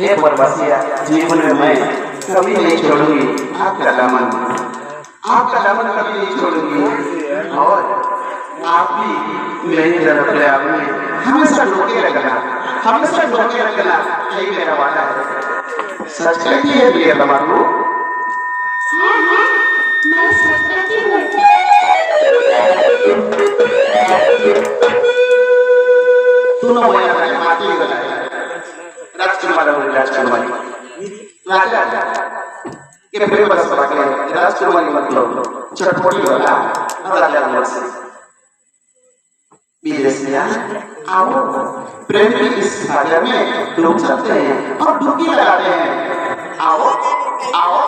ये बरबसिया जीवन में मैं कभी नहीं छोड़ूंगी आपका दामन कभी नहीं छोड़ूंगी और आप भी मेरी तरफ में हमेशा ढोके रखना यही मेरा वादा है। सच कहती है प्रिय तमाकू? मैं सच कहती हूँ। तू ना बोला ना माती ही बताया राजकुमारी राजा के प्रेम बस बाकी राजकुमारी मतलब चटपटी वाला राजा बस विदेशिया आओ प्रेम की इस सागर में डूब सकते हैं और डुबकी लगाते हैं। आओ आओ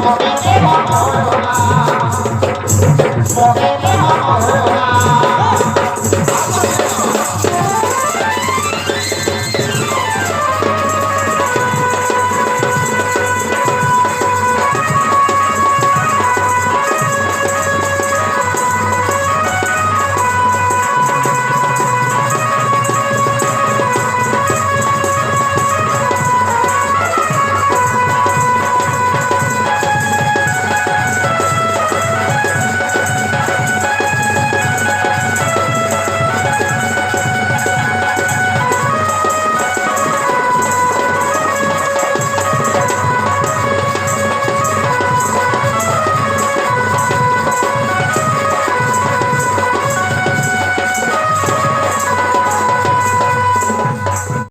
মনে মনে